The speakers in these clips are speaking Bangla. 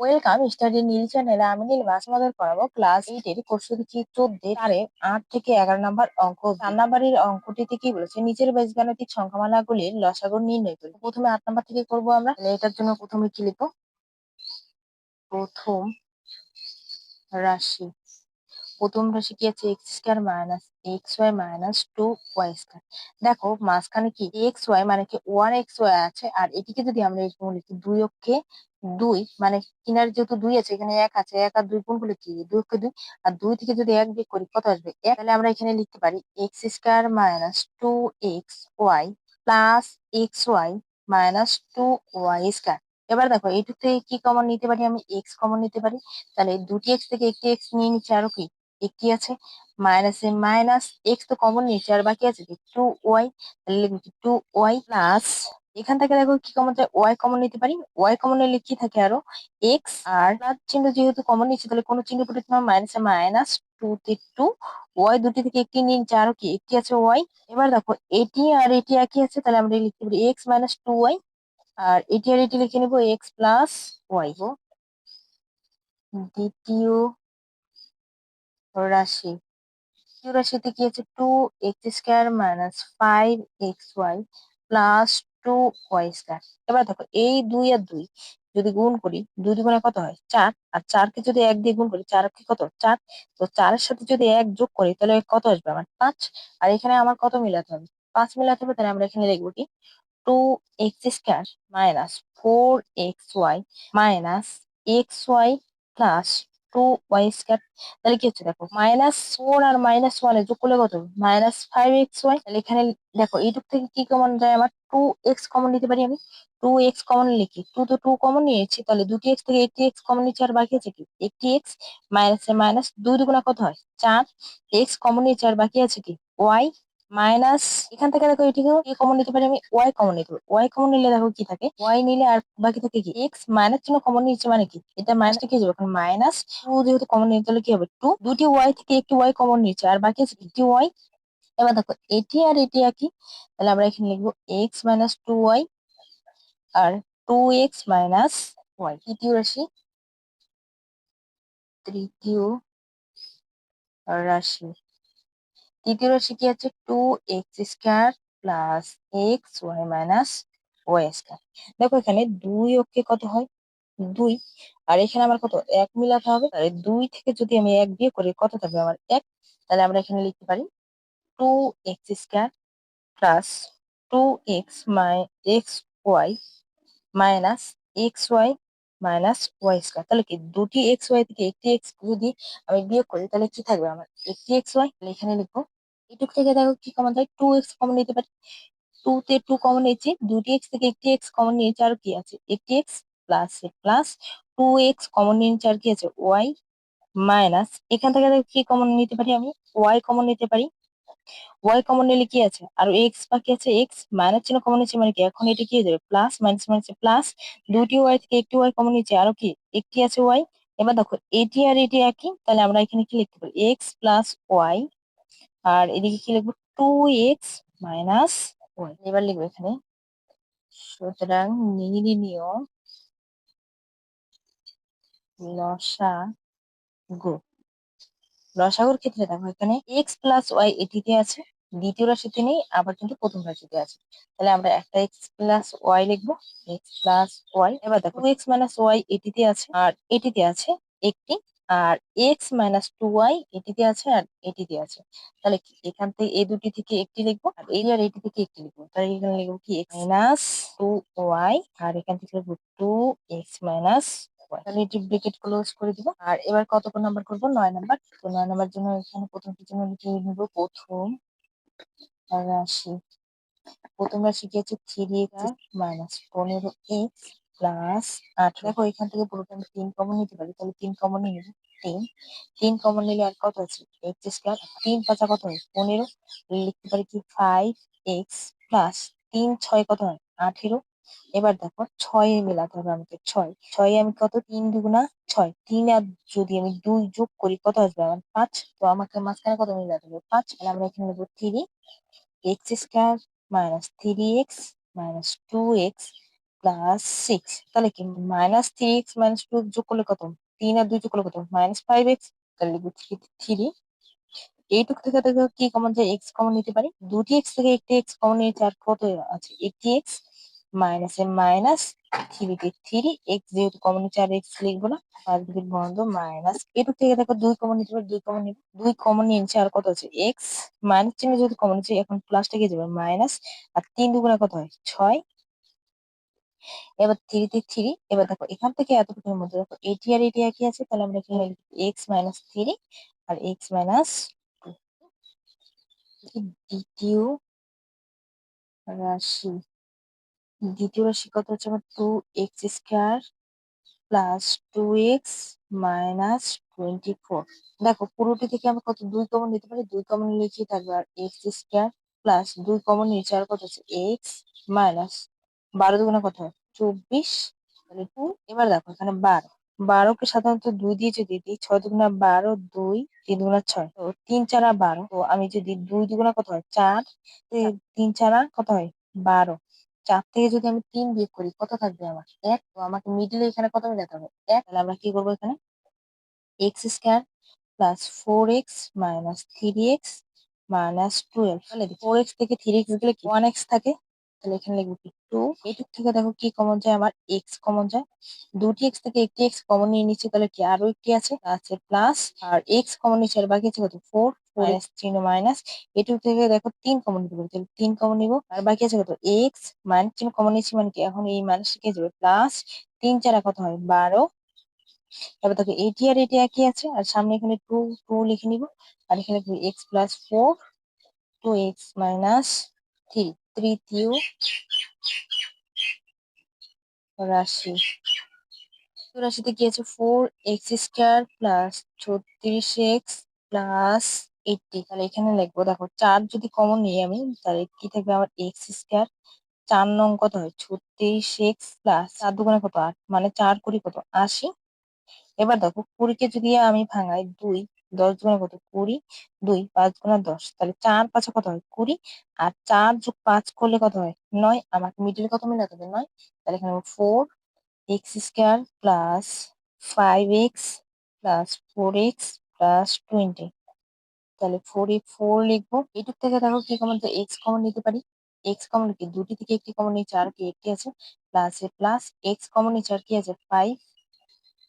ওয়েলকাম স্টাডি নীল চ্যানেলে আমি নীল মাছ মজার করাবো ক্লাস 8 এর কোষবিধি 14 আরে 8 থেকে 11 নম্বর অঙ্ক 4 নম্বরের অঙ্কটিতে কি বলেছে নিচের বীজগাণিতিক সংখ্যামালাগুলির লসাগু নির্ণয় করো। প্রথমে 8 নম্বর থেকে করবো আমরা। তাহলে এটার জন্য প্রথমে কি লিখবো? প্রথম রাশি প্রথম রাশি কি আছে? X square minus x y minus 2y square. দেখো মাঝখানে কি এক্স ওয়াই মানে কি 1xy আছে, আর এটিকে যদি আমরা এরকম লিখি 2 অক্ষে 2 মানে কিনারে যেহেতু 2 আছে এখানে 1 আছে, 1 আর 2 গুণ করলে কি 2 অক্ষে 2, আর 2 থেকে যদি 1 বিয়োগ করি কত আসবে 1। তাহলে আমরা এখানে লিখতে পারি x square minus 2xy plus x y minus 2y square. এবার দেখো এইটুক থেকে কি কমন নিতে পারি? আমি এক্স কমন নিতে পারি। তাহলে দুটি এক্স থেকে একটি এক্স নিয়ে নিচ্ছি, আরো কি একটি আছে, মাইনাস এ মাইনাস এক্স তো কমন নিয়েছে, আর বাকি আছে কি 2y। তাহলে লিখবো কি 2y প্লাস এখান থেকে দেখো কি কমন যায়, ওয়াই কমন নিতে পারি। ওয়াই কমন নিলে কি থাকে আরো এক্স, আর প্লাস চিহ্ন যেহেতু কমন নিচ্ছে তাহলে কোনো চিহ্ন পরিবর্তন হয়, মাইনাসে মাইনাস 2 তে 2 ওয়াই দুটি থেকে একটি নিয়ে নিচ্ছে, আরো কি একটি আছে ওয়াই। এবার দেখো এটি আর এটি একই আছে, তাহলে আমরা লিখতে পারি এক্স মাইনাস 2y, আর এটি আর এটি লিখে নিবো এক্স প্লাস ওয়াই। দ্বিতীয় রাশি দ্বিতীয় রাশিতে কি আছে 2x square minus 5xy plus 2y square. এবার দেখো এই 2 আর 2 যদি গুণ করি 2 দুগুণে কত হয় 4, আর 4 কে যদি 1 দিয়ে গুণ করি 4 কে কত 4, তো 4 এর সাথে যদি 1 যোগ করি তাহলে কত আসবে আমার 5। আর এখানে আমার কত মিলাতে হবে 5 মিলাতে হবে, তাহলে আমরা এখানে লিখবো কি 2x square minus 4xy minus xy plus 2y square. তাহলে কি হচ্ছে দেখো মাইনাস 4 আর মাইনাস 1 যোগ করলে কত মাইনাস 5xy। তাহলে এখানে দেখো এইটুক থেকে কি কমন যায় আমার 2x কমন নিতে পারি আমি। 2x কমন লিখি, 2 তো 2 কমন নিয়েছি, তাহলে দুটি x থেকে একটি x কমন নিচ্ছি, আর বাকি আছে কি একটি x, মাইনাস এ মাইনাস 2 দুগুণা কত হয় 4, x কমন নিয়েছি আর বাকি আছে কি y মাইনাস এখান থেকে দেখো এটিকেও কি কমন নিতে পারি আমি ওয়াই কমন নিতে পারি। ওয়াই কমন নিলে দেখো কি থাকে ওয়াই নিলে আর বাকি থাকে কি এক্স, মাইনাস চিহ্ন কমন নিচ্ছে মানে কি এটা মাইনাসটা কি যাবে এখন মাইনাস 2, যেহেতু কমন নিতে তাহলে কি হবে 2, দুটি ওয়াই থেকে একটি ওয়াই কমন নিচ্ছে আর বাকি আছে একটি ওয়াই। এবার দেখো এটি আর এটি একই, তাহলে আমরা এখানে লিখবো এক্স মাইনাস 2y আর 2x মাইনাস ওয়াই। তৃতীয় রাশি তৃতীয় রাশি কি আছে 2x square plus x y minus y square. দেখো এখানে 2 অক্ষে কত হয় 2, আর এখানে আমার কত 1 মিলাতে হবে, তাহলে 2 থেকে যদি আমি 1 বিয়োগ করি কত থাকবে আমার 1। তাহলে আমরা এখানে লিখতে পারি 2x square plus 2x x y minus x y minus y square. তাহলে কি দুটি এক্স ওয়াই থেকে একটি এক্স যদি আমি বিয়োগ করি তাহলে কি থাকবে আমার একটি এক্স ওয়াই। এখানে লিখবো এটুক থেকে দেখো কি কমন যায় 2x কমন নিতে পারি। 2 তে 2 কমন নিয়েছি, দুটি এক্স থেকে একটি এক্স কমন নিয়েছি, আর কি আছে একটি x plus plus 2x common নিয়েছি, আর কি আছে ওয়াই মাইনাস এখান থেকে দেখো কি কমন নিতে পারি আমি ওয়াই কমন নিতে পারি। ওয়াই কমন নিলে কি আছে আর এক্স বাকি আছে এক্স, মাইনাস চিহ্ন কমন নিচ্ছে মানে কি এখন এটা কি হয়ে যাবে প্লাস, মাইনাস মাইনাস প্লাস, দুটি ওয়াই থেকে একটি ওয়াই কমন নিচ্ছে, আরো কি একটি আছে ওয়াই। এবার দেখো এটি আর এটি একই, তাহলে আমরা এখানে কি লিখতে পারি এক্স প্লাস ওয়াই, আর এদিকে কি লিখবো 2x মাইনাস ওয়াই। এবার লিখবো এখানে সুতরাং নির্ণীয় লসাগু। লসাগুর ক্ষেত্রে দেখো এখানে এক্স প্লাস ওয়াই এটিতে আছে, দ্বিতীয় রাশিতে নেই, আবার কিন্তু প্রথম রাশিতে আছে। তাহলে আমরা একটা এক্স প্লাস ওয়াই লিখবো, এক্স প্লাস ওয়াই। এবার দেখো এক্স মাইনাস ওয়াই এটিতে আছে আর এটিতে আছে একটি, আর এক্স মাইনাস 2y এটিতে আছে আর এটিতে আছে। তাহলে কি এখান থেকে এই দুটি থেকে একটি লিখবো, আর এই আর এটি থেকে একটি লিখবো। তাহলে এখানে লিখবো কি এক্স মাইনাস 2y, আর এখান থেকে লিখবো 2x মাইনাস ওয়াই। তাহলে এটি ব্রেকেট ক্লোজ করে দিব। আর এবার কত নাম্বার করবো 9 নাম্বার। তো 9 নাম্বার জন্য এখানে প্রথমটির জন্য লিখে নিব রাশি প্রথম রাশি কি আছে 3x মাইনাস 15x প্লাস 8। দেখো এখান থেকে পুরোটা আমি 3 কমন নিতে পারি, তাহলে 3 কমন নিয়ে নেবো 3। 3 কমন নিলে আর কত আছে এক্স স্কোয়ার, 3 পাঁচা কত হয় 15, লিখতে পারি কি 5x প্লাস 3 6 কত হয় 18। এবার দেখো 6 এ মেলাতে হবে আমাকে 6, 6 আমি কত 3 দুগুণা 6, 3 আর যদি আমি 2 যোগ করি কত আসবে আমার 5। তো আমাকে মাঝখানে কত মিলাতে হবে 5, তাহলে আমরা এখানে নেবো 3 x square minus 3x minus 2x plus 6, তাহলে কি -3x - 2 যোগ করলে কত, 3 আর 2 যোগ করলে কত, -5x। তাহলে লিখবো 3। এইটুক থেকে দেখো কি কমন যায়, এক্স কমন নিতে পারি, দুটি এক্স থেকে একটি এক্স কমন নিয়েছে, আর কত আছে, একটি এক্স, মাইনাস এ মাইনাস, থ্রিতে থ্রি, এক্স যেহেতু কমন নিচ্ছে আর এক্স লিখবো না, আর দুটি বন্ধ মাইনাস, এটুক থেকে দেখো দুই কমন নিতে পারি, দুই কমন নিবো, দুই কমন নিয়েছে, আর কত আছে, এক্স, মাইনাস চিহ্ন যেহেতু কমন নিচ্ছে এখন প্লাসটা কি যাবে মাইনাস, আর তিন দুগুণা কত হয় 6। এবার থ্রিতে থ্রি, এবার দেখো এখান থেকে এতটুকুর মধ্যে দেখো এটি আর এটি একই আছে, তাহলে আমরা এখানে এক্স মাইনাস থ্রি আর এক্স মাইনাস দ্বিতীয় রাশি। দ্বিতীয় রাশি কত হচ্ছে আমার 2x² প্লাস 2x -24। দেখো পুরোটি থেকে আমরা কত দুই কমন নিতে পারি, দুই কমন লিখে থাকবে, আর x² প্লাস দুই কমন নিচে আর কত হচ্ছে এক্স মাইনাস 12 দুগুণা কত হয় 24, তাহলে 2। এবার দেখো এখানে 12, 12কে সাধারণত 2 দিয়ে যদি দিই, 6 দুগুণা 12, 2 3 দুগুণা 6, তো 3 4 12, তো আমি যদি 2 দুগুণা কত হয় 4, 3 4 কত হয় 12, 4 থেকে যদি আমি 3 বিয়োগ করি কত থাকবে আমার 1, তো আমাকে মিডিলে এখানে কত মিলাতে হবে 1, তাহলে আমরা কি করবো এখানে x² প্লাস 4x -3x -12, তাহলে 4x থেকে 3x গেলে কি 1x থাকে, তাহলে এখানে লিখবো কি 2। এইটুক থেকে দেখো কি কমন যায়, আমার x কমন যায়, দুটি x থেকে একটি x কমন নিয়ে নিচ্ছে, তাহলে কি আরো একটি আছে প্লাস, আর x কমন নিচ্ছে আর বাকি আছে কত 4, মাইনাস চিহ্ন মাইনাস, এটুক থেকে দেখো 3 কমন নিতে পারি, তাহলে 3 কমন নিবো, আর বাকি আছে কত x, মাইনাস চিহ্ন কমন নিচ্ছি মানে কি এখন এই মাইনাস কে যাবে প্লাস, 3 4 কত হয় 12। এবার দেখো এটি আর এটি একই আছে, আর সামনে এখানে 2 2 লিখে নিব, আর এখানে এক্স প্লাস 4, 2x -3, তৃতীয় রাশি। তৃতীয় রাশিতে কি আছে 4x² প্লাস 36x প্লাস 80, তাহলে এখানে লিখবো দেখো 4 যদি কমন নিই আমি, তাহলে কি থাকবে আমার x², 4 নং কত হয় 36x প্লাস 4 দুগুণে কত 8, মানে 4 কুড়ি কত 80। এবার দেখো 20কে যদি আমি ভাঙাই 2, 10 গুণা কত 20, 2 5 গুণা 10, তাহলে 4 5 কত হয় 20, আর 4 যোগ 5 করলে কত হয় 9, আমাকে মিডিলে কত মিলাতে হবে 9, তাহলে এখানে 4x² plus 5x plus 4x plus 20, তাহলে 4 লিখবো, এইটুক থেকে দেখো কি কমন, তো এক্স কমন নিতে পারি, এক্স কমন কি দুটি থেকে একটি কমন নিচ্ছে, আর কি একটি আছে প্লাস এ প্লাস, এক্স কমন নিচ্ছে আর কি আছে 5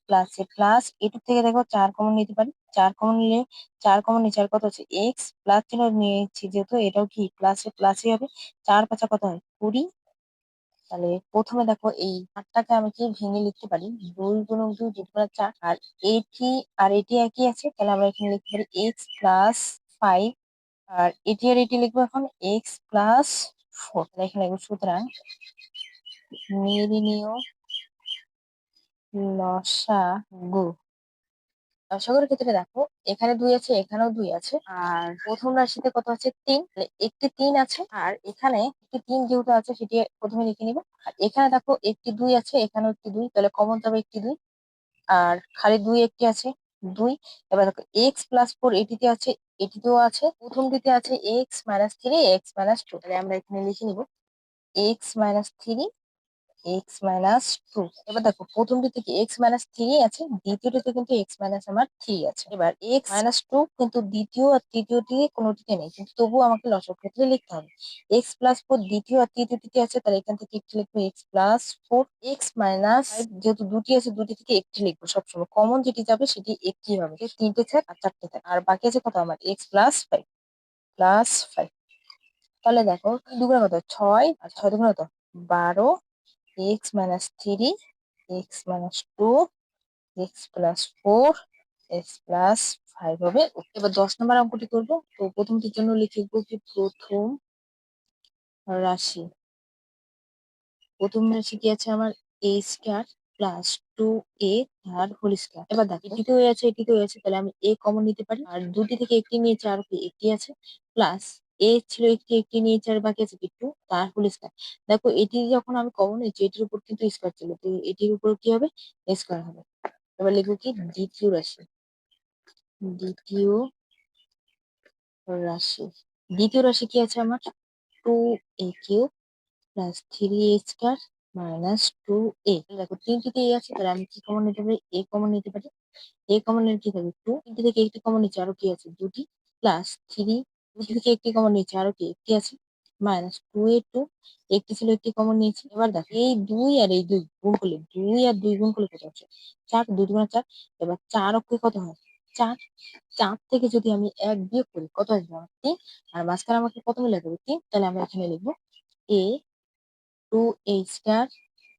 প্লাস এ প্লাস, এটুক থেকে দেখো 4 কমন নিতে পারি, 4 কমন নিলে 4 কমন নিচে আর কত আছে এক্স, প্লাস চিহ্ন নিয়েছি যেহেতু এটাও কি প্লাসে প্লাসই হবে, 4 5 কত হয় 20। তাহলে প্রথমে দেখো এই 8টাকে আমি কি ভেঙে লিখতে পারি, 2 গুণক 2 যেটা মানে 4, আর এটি আর এটি একই আছে, তাহলে আমরা এখানে লিখতে পারি এক্স প্লাস 5, আর এটি আর এটি লিখবো এখন এক্স প্লাস 4, তাহলে এখানে লিখবো সুতরাং নির্ণীয় লসাগু। লসাগুর ক্ষেত্রে দেখো এখানে 2 আছে, এখানেও 2 আছে, আর প্রথম রাশিতে কত আছে 3, একটি 3 আছে, আর এখানে একটি 3 যেহেতু আছে সেটি প্রথমে লিখে নিব, আর এখানে দেখো একটি 2 আছে, এখানেও একটি 2, তাহলে কমন যাবে একটি 2, আর খালি 2 একটি আছে 2। এবার দেখো x+4 এটিতে আছে, এটিতেও আছে, প্রথমটিতে আছে x-3 x-2, তাহলে আমরা এখানে লিখে নিব x-3 x-2। এবার দেখো প্রথমটি থেকে x-3 আছে, দ্বিতীয়টিতে কিন্তু x-3 আছে। এবার x-2 কিন্তু দ্বিতীয় আর তৃতীয়টি কোনোটিতে নেই, কিন্তু তবুও আমাকে লসাগু ক্ষেত্রে লিখতে হবে। x+4 দ্বিতীয় আর তৃতীয়টিতে আছে, তাহলে এখান থেকে একটি লিখবো x+4, x-5 যেহেতু দুটি আছে দুটি থেকে একটি লিখবো, সবসময় কমন যেটি যাবে সেটি একটি হবে, তিনটে থাক আর চারটে থাক, আর বাকি আছে কত আমার x+5 তাহলে দেখো দুগুণে কত 6, আর 6 দুগুণে কত 12, x-3 x-2 x+4 x+5 হবে। এবার 10 নম্বর অঙ্কটি করবো, তো প্রথমটির জন্য লিখবো কি প্রথম রাশি। প্রথম রাশি কি আছে আমার a² প্লাস 2a তার হোল স্কয়ার। এবার দেখো এটিতেও আছে এটিতেও আছে, তাহলে আমি a কমন নিতে পারি, আর দুটি থেকে একটি নিয়েছে আর কি একটি আছে, প্লাস এ ছিল একটি একটি নিয়েছে আর বাকি আছে কি 2 তার হোল স্কয়ার। দেখো এটি যখন আমি কমন নিয়েছি এটির উপর কিন্তু স্কয়ার ছিল, তো এটির উপর কি হবে স্কয়ার হবে। এবার লিখবো কি দ্বিতীয় রাশি। দ্বিতীয় রাশি, দ্বিতীয় রাশি কি আছে আমার 2a³ plus 3a² minus two এ। দেখো তিনটিতে এ আছে, তাহলে আমি কি কমন নিতে পারি? এ কমন নিতে পারি। এ কমন নিলে কি থাকবে? টু। তিনটি থেকে একটি কমন নিচ্ছে, আরো কি আছে? দুটি। Plus three. দুটি থেকে একটি কমন নিচ্ছে, আরো কি? একটি আছে। Minus two A two. একটি ছিল, একটি কমন নিয়েছি। এবার দেখো এই দুই আর এই দুই গুণ করলে, দুই আর দুই গুণ করলে কত হচ্ছে? চার। দুই দুগুণে চার। এবার চার অক্ষে কত হয়? চার। চার থেকে যদি আমি এক বিয়োগ করি কত আসবে আমার? তিন। আর মাঝখানে আমাকে কত মিলে দেবে? তিন। তাহলে আমরা এখানে লিখবো এ টু এ স্কয়ার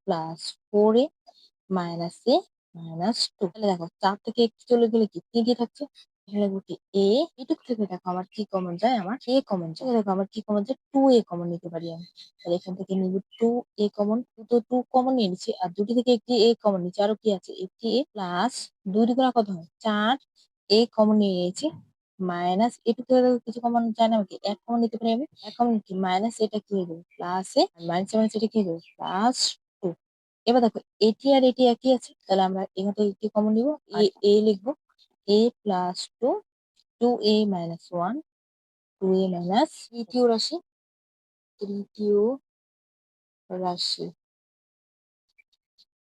প্লাস ফোর এ মাইনাস এ মাইনাস টু। তাহলে দেখো চার থেকে একটু চলে গেলে কি তিনটি থাকছে। এখানে লিখবো কি এ। এটুক থেকে দেখো আমার কি কমন যায়? আমার এ কমন যায়। দেখো আমার কি কমন যায়? টু এ কমন নিতে পারি আমি। তাহলে এখান থেকে নিব টু এ কমন। তো টু কমন নিয়ে নিচ্ছি, আর দুটি থেকে একটি এ কমন নিচ্ছি, আরো কি আছে? একটি এ প্লাস দুই দুগুণা কত হয়? চার। এ কমন নিয়ে নিয়েছি। মাইনাস এটুক থেকে দেখো কিছু কমন যায় না, আমাকে এক কমন নিতে পারি আমি। এক কমন কি মাইনাস, এটা কি হয়ে যাবে? প্লাস এ। মাইনাস মাইনাস এটা কি হয়ে যাবে? Plus two. এবার দেখো এটি আর এটি একই আছে, তাহলে আমরা এখান থেকে একটি কমন নিব। এ লিখবো A plus two. Two A minus one. Two A minus তৃতীয় রাশি। তৃতীয় রাশি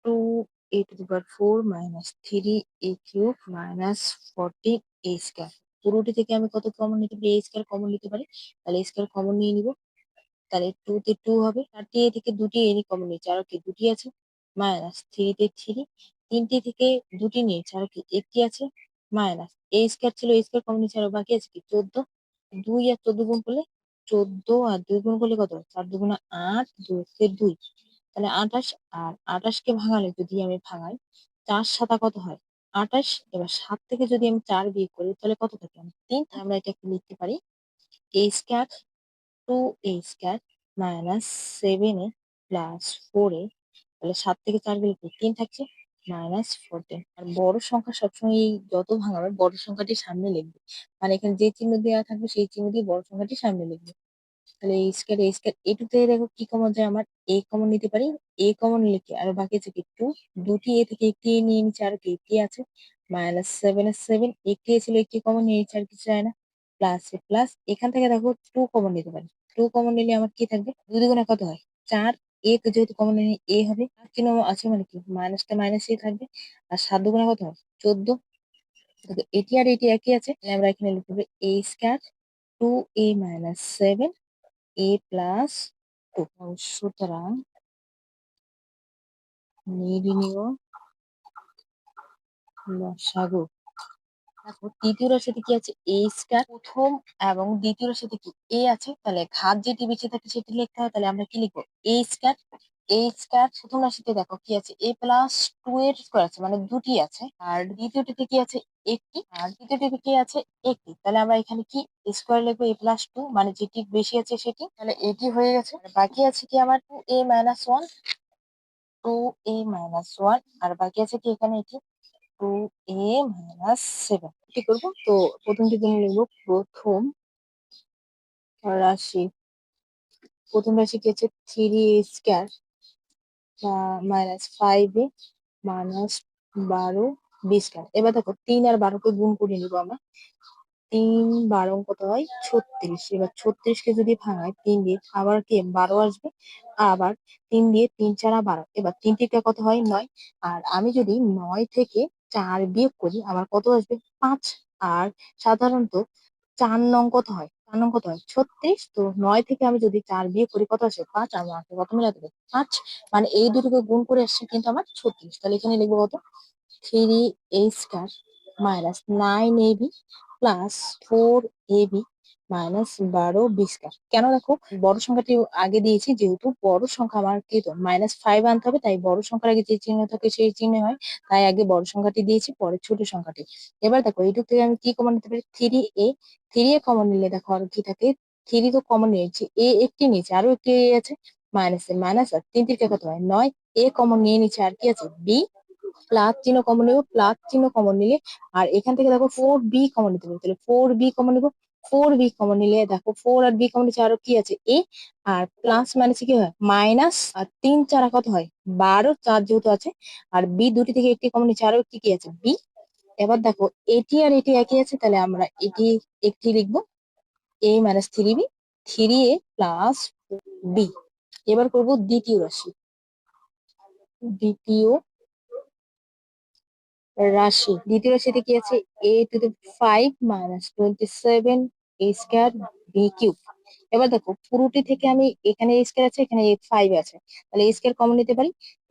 two A to the power four minus three A cube minus fourteen A square. পুরোটি থেকে আমি কত কমন নিতে পারি? এ স্কয়ার কমন নিতে পারি। তাহলে এ স্কয়ার কমন নিয়ে নিব। তাহলে টু তে টু হবে। চারটি এ থেকে দুটি এরই কমন নিয়েছে, আরো কি? দুটি আছে। মাইনাস থ্রি তে থ্রি। তিনটি থেকে দুটি নিয়েছে, আরো কি? একটি আছে। মাইনাস এ স্কয়ার ছিল, এ স্কয়ার কমন নিয়েছে, আরো বাকি আছে কি? 14। দুই আর 14 গুণ করলে, 14 আর দুই গুণ করলে কত হয়? চার দুগুণে আট, দুই কে দুই। তাহলে আঠাশ। আর আঠাশকে ভাঙালে যদি আমি ভাঙাই, চার সাতা কত হয়? আঠাশ। এবার সাত থেকে যদি আমি চার বিয়োগ করি তাহলে কত থাকে? আমার তিন। আমরা এটাকে লিখতে পারি এ square to A square minus seven A plus four এ। তাহলে সাত থেকে চার গেলে কি? তিন থাকছে। Minus fourteen. আর বড় সংখ্যা সবসময় এই যত ভাঙাবে বড় সংখ্যাটি সামনে লিখবে, মানে এখানে যে চিহ্ন দেওয়া থাকবে সেই চিহ্ন দিয়ে বড় সংখ্যাটি সামনে লিখবে। তাহলে এই স্কয়ার এটুতে দেখো কি কমন যায় আমার? এ কমন নিতে পারি। এ কমন লিখে আর বাকি আছে কি? টু। দুটি এ থেকে একটি এ নিয়ে নিচ্ছে, আর কি? একটি আছে। মাইনাস সেভেন এর সেভেন। একটি এ ছিল, একটি কমন নিয়ে নিচ্ছে, আর কিছু যায় না। প্লাস এ প্লাস এখান থেকে দেখো টু কমন নিতে পারি। টু কমন নিলে আমার কি থাকবে? দুই দুগুণে কত হয়? চার। এ কে যেহেতু কমন নিয়ে এ হবে, আর চিহ্ন আছে মানে কি? মাইনাসটা মাইনাস এ থাকবে। আর সাত দুগুণে কত হয়? 14। দেখো এটি আর এটি একই আছে, তাহলে আমরা এখানে লিখতে হবে এ square to A minus seven A plus two. সুতরাং নির্ণীয় লসাগু। দেখো তৃতীয় রাশিতে কি আছে? এ স্কয়ার। প্রথম এবং দ্বিতীয় রাশিতে কি এ আছে, তাহলে ঘাত যেটি বেঁচে থাকে সেটি লিখতে হয়। তাহলে আমরা কি লিখবো? এ স্কয়ার। এ স্কয়ার প্রথম রাশিতে দেখো কি আছে? এ প্লাস টু এর স্কয়ার আছে, মানে দুটি আছে। আর দ্বিতীয়টিতে কি আছে? একটি। আর তৃতীয়টিতে কি আছে? একটি। তাহলে আমরা এখানে কি স্কয়ার লিখবো? এ প্লাস টু, মানে যেটি বেশি আছে সেটি। তাহলে এটি হয়ে গেছে। আর বাকি আছে কি আমার? Two A minus one. Two A minus one. আর বাকি আছে কি এখানে? এটি টু এ মাইনাস সেভেন। কি করবো? তো প্রথমটি জন্য লিখবো রাশি প্রথম রাশি কি আছে? থ্রি এ স্কয়ার মাইনাস ফাইভ এ মাইনাস বারো বি স্কয়ার। এবার দেখো তিন আর বারোকে গুণ করে নিবো আমরা। তিন বারো কত হয়? 36। এবার 36 কে যদি ভাঙায় তিন দিয়ে, আবার কি বারো আসবে। আবার তিন দিয়ে, তিন চারা বারো। এবার তিন থেকে কত হয়? নয়। আর আমি যদি নয় থেকে চার বিয়োগ করি আমার কত আসবে? পাঁচ। আর সাধারণত চার নং কত হয়? চার নং কত হয়? 36। তো নয় থেকে আমি যদি চার বিয়োগ করি কত আসে? পাঁচ। আর আমাকে কত মিলাতে হবে? পাঁচ। মানে এই দুটোকে গুণ করে আসছে কিন্তু আমার 36। তাহলে এখানে লিখবো কত? Three A square minus nine A B plus four A B minus বারো বি স্কয়ার। কেন? দেখো বড় সংখ্যাটি আগে দিয়েছি, যেহেতু বড় সংখ্যা আমার কি তো মাইনাস ফাইভ আনতে হবে, তাই বড় সংখ্যার আগে যে চিহ্ন থাকে সেই চিহ্ন হয়। তাই আগে বড় সংখ্যাটি দিয়েছি, পরে ছোট সংখ্যাটি। এবার দেখো এইটুক থেকে আমি কি কমন নিতে পারি? Three A. Three a common নিলে দেখো আর কি থাকে? থ্রি তো কমন নিয়েছি, এ একটি নিয়েছে, আরো একটি এ আছে। মাইনাস এ মাইনাস, আর তিন তিনটে কত হয়? নয়। এ কমন নিয়ে নিচ্ছে, আর কি আছে? বি। প্লাস চিহ্ন কমন নিব। প্লাস চিহ্ন কমন নিলে, আর এখান থেকে দেখো ফোর বি কমন নিতে পারি। তাহলে ফোর বি কমন নিব। ফোর বি কমন নিলে দেখো ফোর আর বি কমন নিচ্ছে, আরো কি আছে? এ। আর প্লাস মানে কি হয়? মাইনাস। আর তিন চারা কত হয়? বারো। চার যেহেতু আছে, আর বি দুটি থেকে একটি কমন নিচ্ছে, আরো একটি কি আছে? বি। এবার দেখো এটি আর এটি একই আছে, তাহলে আমরা এটি একটি লিখবো। A minus three B. Three A plus B. এবার করবো দ্বিতীয় রাশি। দ্বিতীয় দ্বিতীয় রাশিতে কি আছে? A to the 5 minus 27 A square B cube. এবার দেখো পুরোটি থেকে আমি এখানে এ স্কয়ার আছে, এখানে এ 5 আছে, তাহলে এ স্কয়ার কমন নিতে পারি।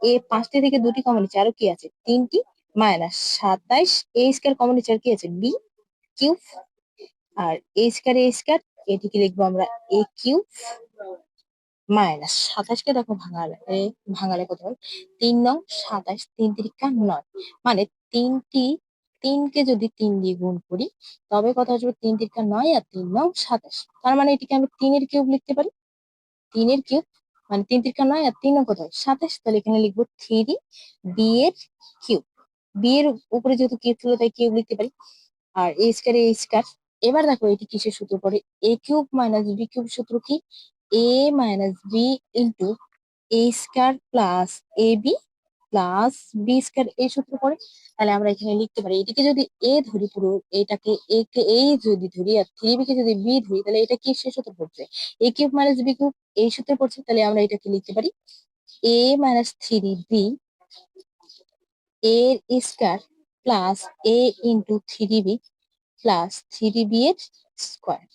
এ পাঁচটি থেকে দুটি কমন নিচ্ছে, আরো কি আছে? তিনটি, মাইনাস 27 এ স্কয়ার কমন নিচ্ছে, আর কি আছে? B cube. আর এ স্কয়ার এটিকে লিখবো আমরা এ কিউব মাইনাস 27কে দেখো ভাঙালে কত হয়? 3 9 27, 3 3 9, মানে তিনটি তিনকে যদি 3 দিয়ে গুণ করি তবে কত আসবে? 3 3 9 আর 3 9 27। তার মানে এটিকে আমি 3 এর কিউব লিখতে পারি। 3 এর কিউব মানে 3 3 9 আর 3 কত হয়? 27। তাহলে এখানে লিখবো 3 বি এর কিউব। বি এর উপরে যেহেতু কিউব ছিল তাই কিউব লিখতে পারি। আর এ স্কয়ার। এবার দেখো এটি কিসের সূত্র পড়ে? এ কিউব মাইনাস বি কিউব সূত্র কি? এ মাইনাস বি ইন্টু এ স্কয়ার প্লাস এ বি প্লাস বি স্কয়ার, এই সূত্র পড়ে। তাহলে আমরা এখানে লিখতে পারি, এটিকে যদি এ ধরি, পুরো এটাকে এ কে এ যদি ধরি আর থ্রি বি কে যদি বি ধরি, তাহলে এটা কি সে সূত্র পড়ছে? A cube minus B cube, এই সূত্রে পড়ছে। তাহলে আমরা এটাকে লিখতে পারি এ মাইনাস থ্রি বি এর square plus A into three B plus three B এর স্কয়ার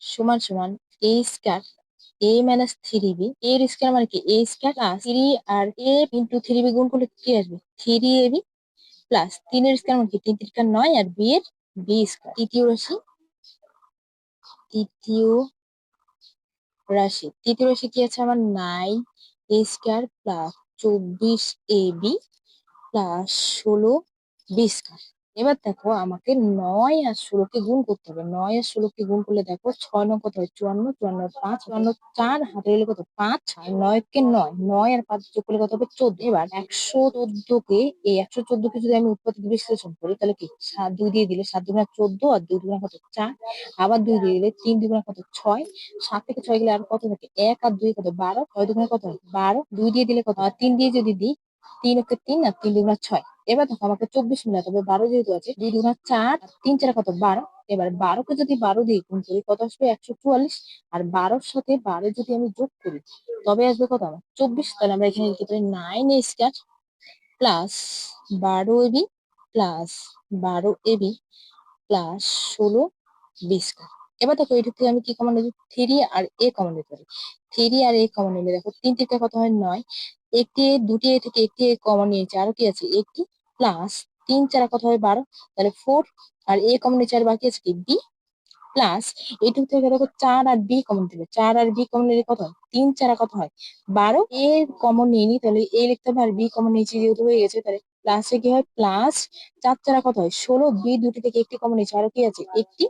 সমান সমান A square A minus three B এর স্কয়ার মানে কি? এ স্কয়ার প্লাস থ্রি আর এ ইন্টু থ্রি বি গুণ করলে কি আসবে? থ্রি এ বি প্লাস তিনের স্কয়ার মানে কি? 3 3 9 আর বি এর বি স্কয়ার। তৃতীয় তৃতীয় রাশি কি আছে আমার? 9 A square plus 24 A B plus 16 B square. এবার দেখো আমাকে 9 আর 16 কে গুণ করতে হবে। 9 আর 16 কে গুণ করলে দেখো 6 9 কত হয়? 54, 54 5, 54 4, হাতে হলে কত? 5, আর 9 কে 9, 9 আর 5 যোগ করলে কত হবে? 14। এবার 114কে যদি আমি উৎপাদক বিশ্লেষণ করি তাহলে কি? 2 দিয়ে দিলে 7 দুগুণা 14 আর 2 দুগুণা কত? 4, আবার 2 দিয়ে দিলে 3 দুগুণা কত? 6, 7 থেকে 6 গেলে আর কত থাকে? 1 আর 2 কত? 12, 6 দুগুণা কত হয়? 12, 2 দিয়ে দিলে কত? আর 3 দিয়ে যদি দিই, 3 ওকে 3 আর 3 দুগুণা 6। এবার দেখো আমাকে 24 মিলাতে হবে, 12 যেহেতু আছে, 2 দুগুণা 4 আর 3 4 কত? 12। এবার 12কে যদি 12 দিয়ে গুণ করি কত আসবে? 144। আর 12র সাথে 12 যদি আমি যোগ করি তবে আসবে কত আমার? 24। তাহলে আমরা এখানে লিখতে পারি 9 A square plus 12 AB plus 12 AB plus 16 B square. এবার দেখো এটা থেকে আমি কি কমন নেব? 3 আর এ কমন নিতে পারি। 3 আর এ কমন নিলে দেখো 3 থেকে কত হয়? 9, একটি এ, দুটি এ থেকে একটি এ কমন নিয়েছে, আরো কি আছে? একটি, প্লাস 3 4 কত হয়? 12, তাহলে 4, আর এ কমন নিচে আর বাকি আছে কি? বি, প্লাস এইটুকু থেকে দেখো 4 আর বি কমন দিবে। 4 আর বি কমন নিলে কত হয়? 3 4 কত হয়? 12, এ কমন নিয়ে নি তাহলে এ লিখতে হবে, আর বি কমন নিয়েছি যেহেতু হয়ে গেছে, তাহলে প্লাসে কি হয়? প্লাস 4 4 কত হয়? 16, বি দুটি থেকে একটি কমন নিয়েছে, আরো কি আছে? একটি।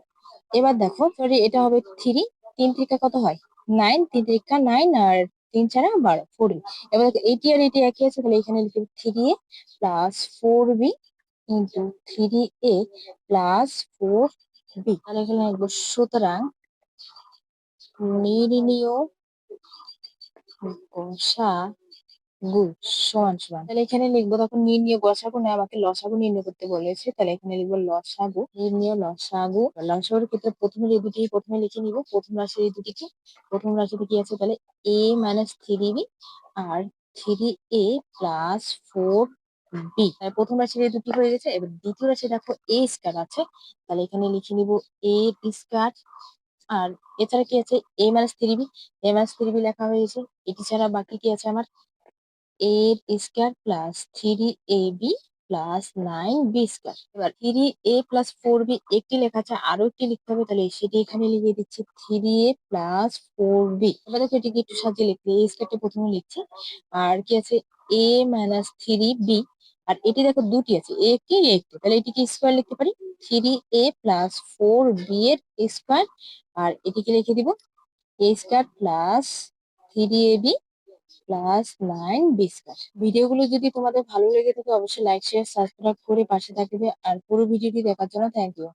এবার দেখো সরি, এটা হবে 3, 3 থেকে কত হয়? 9, 3 থেকে 9 আর 3 4 12, 14। এবার দেখো এটি আর এটি একই আছে, তাহলে এখানে লিখে 3a plus 4b into 3a plus 4b। তাহলে এখানে লিখবো সুতরাং নির্ণীয় গসাগু সমান সমান, তাহলে এখানে লিখবো, তখন নির্ণীয় গসাগু না, আমাকে লসাগু নির্ণয় করতে বলেছে, তাহলে এখানে লিখবো লসাগু। নির্ণীয় লসাগু, লসাগুর ক্ষেত্রে প্রথমে এই দুটি প্রথমে লিখে নিব। প্রথম রাশি এই দুটিকে, প্রথম রাশিতে কি আছে? তাহলে এ মাইনাস থ্রি বি আর 3a প্লাস 4b। তাহলে প্রথম রাশির এই দুটি হয়ে গেছে। এবার দ্বিতীয় রাশি দেখো এ স্কয়ার আছে, তাহলে এখানে লিখে নিব এ স্কয়ার। আর এছাড়া কি আছে? A minus three B, A minus three B লেখা হয়েছে। এটি ছাড়া বাকি কি আছে আমার? A square plus 3ab plus 9b square. এবার 3a প্লাস 4b একটি লেখা আছে, আরো একটি লিখতে হবে, তাহলে সেটি এখানে লিখে দিচ্ছি 3a প্লাস 4b। এবার দেখো এটিকে একটু সাজিয়ে লিখতে, এ স্কয়ারটা প্রথমে লিখছি। আর কি আছে? এ মাইনাস থ্রি বি, আর এটি দেখো দুটি আছে, এ একটি এ একটি, তাহলে এটিকে স্কয়ার লিখতে পারি 3a প্লাস 4b এর স্কয়ার। আর এটিকে লিখে দিব A square plus 3ab plus 9b square. ভিডিওগুলো যদি তোমাদের ভালো লেগে থাকে অবশ্যই লাইক শেয়ার সাবস্ক্রাইব করে পাশে থাকবে। আর পুরো ভিডিওটি দেখার জন্য থ্যাংক ইউ।